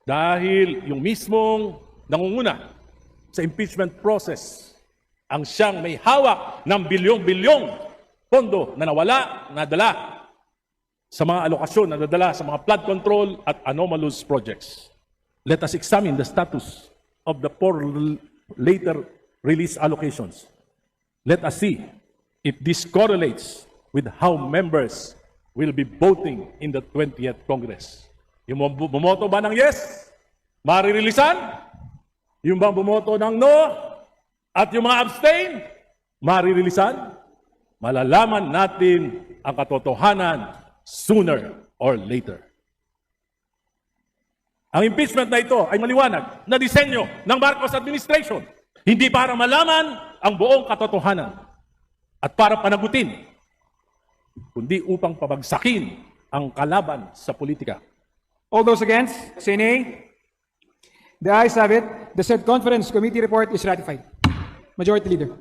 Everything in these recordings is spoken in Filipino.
Dahil yung mismong nangunguna sa impeachment process ang siyang may hawak ng bilyong-bilyong pondo na nawala, nadala sa mga alokasyon, nadala sa mga flood control at anomalous projects. Let us examine the status of the four later release allocations. Let us see if this correlates with how members will be voting in the 20th Congress. Yung bumoto ba ng yes, maririlisan? Yung bang bumoto ng no, at yung mga abstain, maririlisan? Malalaman natin ang katotohanan sooner or later. Ang impeachment na ito ay maliwanag na disenyo ng Marcos administration, hindi para malaman ang buong katotohanan at para panagutin, kundi upang pabagsakin ang kalaban sa politika. All those against, say nay. The ayes have it. The said conference committee report is ratified. Majority Leader.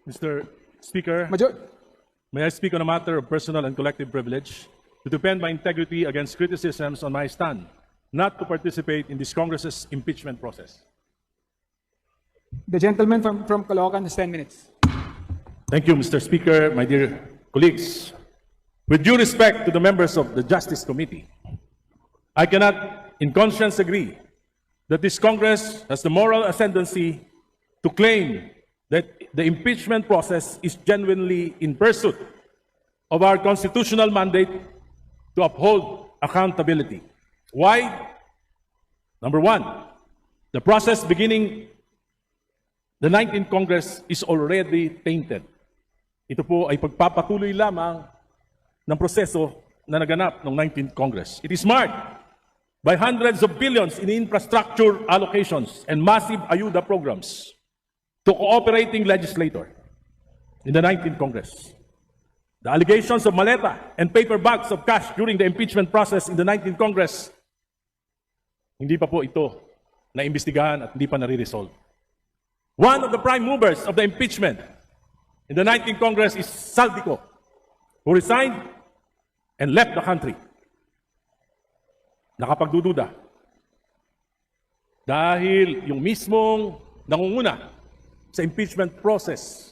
Mr. Speaker, Major may I speak on a matter of personal and collective privilege to defend my integrity against criticisms on my stand not to participate in this Congress's impeachment process. the gentleman from Caloocan has 10 minutes. Thank you, Mr. Speaker, my dear colleagues. With due respect to the members of the Justice Committee, I cannot in conscience agree that this Congress has the moral ascendancy to claim that the impeachment process is genuinely in pursuit of our constitutional mandate to uphold accountability. Why? Number one, the process beginning the 19th Congress is already tainted. Ito po ay pagpapatuloy lamang ng proseso na naganap ng 19th Congress. It is marked by hundreds of billions in infrastructure allocations and massive ayuda programs to cooperating legislator in the 19th Congress. The allegations of maleta and paper bags of cash during the impeachment process in the 19th Congress, hindi pa po ito naimbestigahan at hindi pa nare-resolve. One of the prime movers of the impeachment in the 19th Congress is Saldico, who resigned and left the country. Nakapagdududa. Dahil yung mismong nangunguna sa impeachment process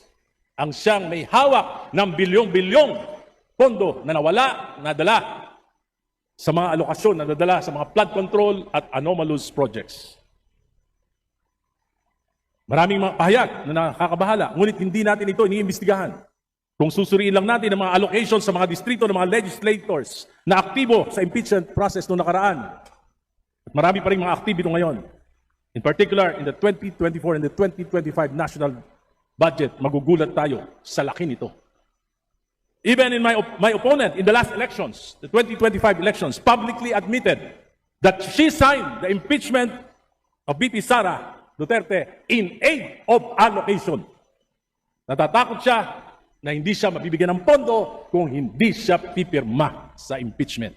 ang siyang may hawak ng bilyong-bilyong pondo na nawala, nadala sa mga alokasyon, nadala sa mga flood control at anomalous projects. Maraming mga pahayag na nakakabahala, ngunit hindi natin ito iniimbestigahan. Kung susuriin lang natin ang mga allocations sa mga distrito ng mga legislators na aktibo sa impeachment process noong nakaraan. At marami pa rin mga aktibo ngayon. In particular, in the 2024 and the 2025 national budget, magugulat tayo sa laki nito. Even in my opponent in the last elections, the 2025 elections, publicly admitted that she signed the impeachment of VP Sara Duterte in aid of allocation. Natatakot siya na hindi siya mabibigyan ng pondo kung hindi siya pipirma sa impeachment.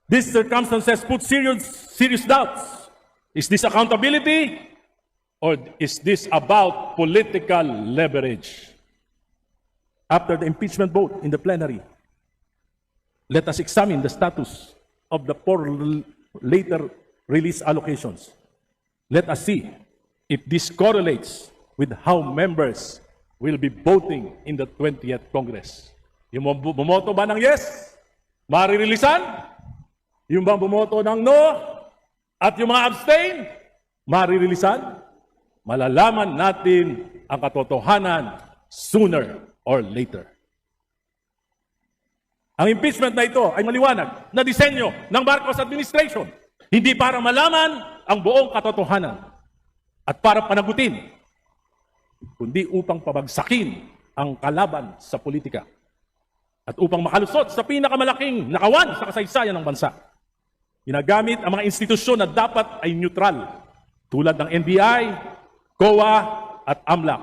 These circumstances put serious doubts. Is this accountability or is this about political leverage? After the impeachment vote in the plenary, let us examine the status of the four later release allocations. Let us see if this correlates with how members will be voting in the 20th Congress. Yung bumoto ba ng yes, maririlisan? Yung bang bumoto ng no, at yung mga abstain, maririlisan? Malalaman natin ang katotohanan sooner or later. Ang impeachment na ito ay maliwanag na disenyo ng Marcos administration, hindi para malaman ang buong katotohanan at para panagutin, kundi upang pabagsakin ang kalaban sa politika at upang makalusot sa pinakamalaking nakawan sa kasaysayan ng bansa. Ginagamit ang mga institusyon na dapat ay neutral tulad ng NBI, COA at AMLAC.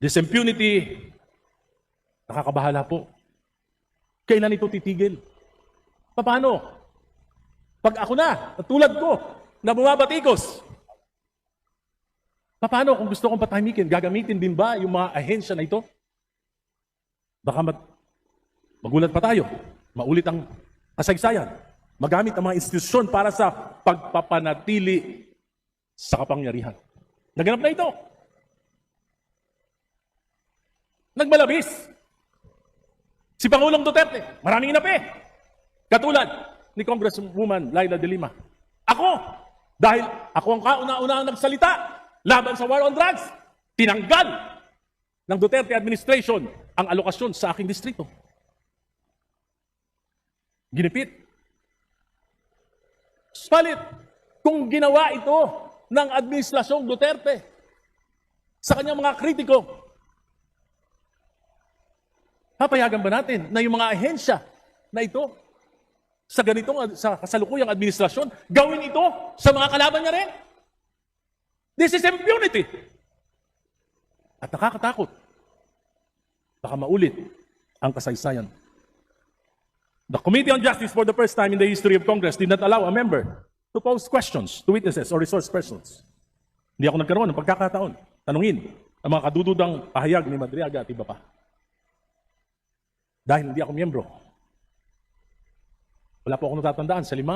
This impunity, nakakabahala po. Kailan ito titigil? Paano? Pag ako na, tulad ko, na bumabatikos, Paano kung gusto kong patahimikin? Gagamitin din ba yung mga ahensya na ito? Baka magulat pa tayo. Maulit ang kasaysayan. Magamit ang mga institusyon para sa pagpapanatili sa kapangyarihan. Naganap na ito. Nagmalabis. Si Pangulong Duterte, maraming inapi. Katulad ni Congresswoman Laila de Lima. Dahil ako ang kauna-unahang nagsalita laban sa war on drugs, tinanggal ng Duterte administration ang alokasyon sa aking distrito. Ginipit. Subalit, kung ginawa ito ng administrasyong Duterte sa kanyang mga kritiko, papayagan ba natin na yung mga ahensya na ito sa kasalukuyang administrasyon, gawin ito sa mga kalaban niya rin? This is impunity. At nakakatakot. Baka maulit ang kasaysayan. The Committee on Justice for the first time in the history of Congress did not allow a member to pose questions to witnesses or resource persons. Hindi ako nagkaroon ng pagkakataon. Tanungin ang mga kadududang pahayag ni Madriaga at iba pa. Dahil hindi ako miyembro. Wala po akong natatandaan sa 5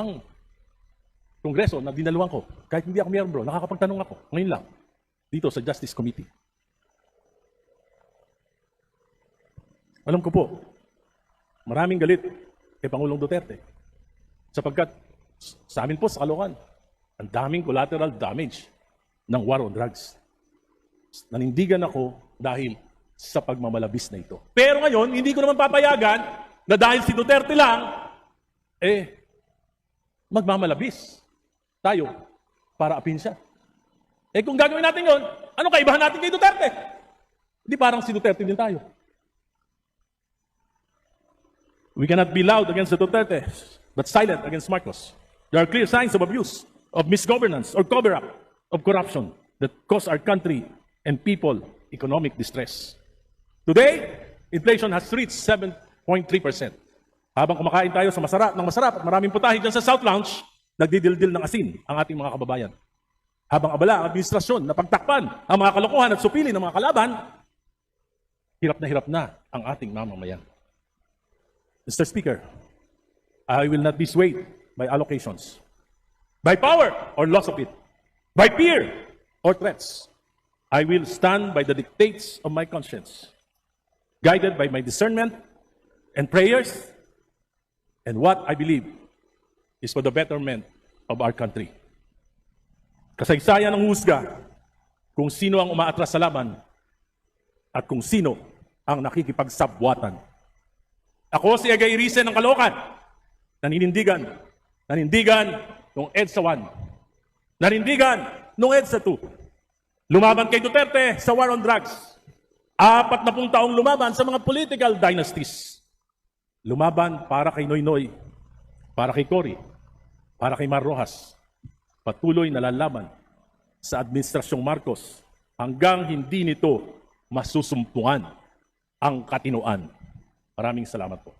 kongreso na dinaluan ko. Kahit hindi ako miyembro, nakakapagtanong ako. Ngayon lang, dito sa Justice Committee. Alam ko po, maraming galit kay Pangulong Duterte. Sapagkat sa amin po sa Caloocan, ang daming collateral damage ng war on drugs. Nanindigan ako dahil sa pagmamalabis na ito. Pero ngayon, hindi ko naman papayagan na dahil si Duterte lang, magmamalabis tayo para apin siya. Kung gagawin natin yon, ano kaibahan natin kay Duterte? Hindi parang si Duterte din tayo. We cannot be loud against the Duterte, but silent against Marcos. There are clear signs of abuse, of misgovernance, or cover-up of corruption that cause our country and people economic distress. Today, inflation has reached 7.3%. Habang kumakain tayo sa masarap at maraming putahe dyan sa South Lounge, nagdidildil ng asin ang ating mga kababayan. Habang abala ang administrasyon na pagtakpan ang mga kalokohan at supili ng mga kalaban, hirap na ang ating mamamayan. Mr. Speaker, I will not be swayed by allocations, by power or loss of it, by fear or threats. I will stand by the dictates of my conscience, guided by my discernment and prayers, and what I believe is for the betterment of our country. Kasaysayan ng husga kung sino ang umaatras sa laban at kung sino ang nakikipagsabwatan. Ako si Agay Risen ng Caloocan, nanindigan nung EDSA 1, nanindigan nung EDSA 2. Lumaban kay Duterte sa war on drugs. 40 taong lumaban sa mga political dynasties. Lumaban para kay Noynoy, para kay Cory, para kay Mar Rojas. Patuloy na lalaban sa Administrasyong Marcos hanggang hindi nito masusumpungan ang katinoan. Maraming salamat po.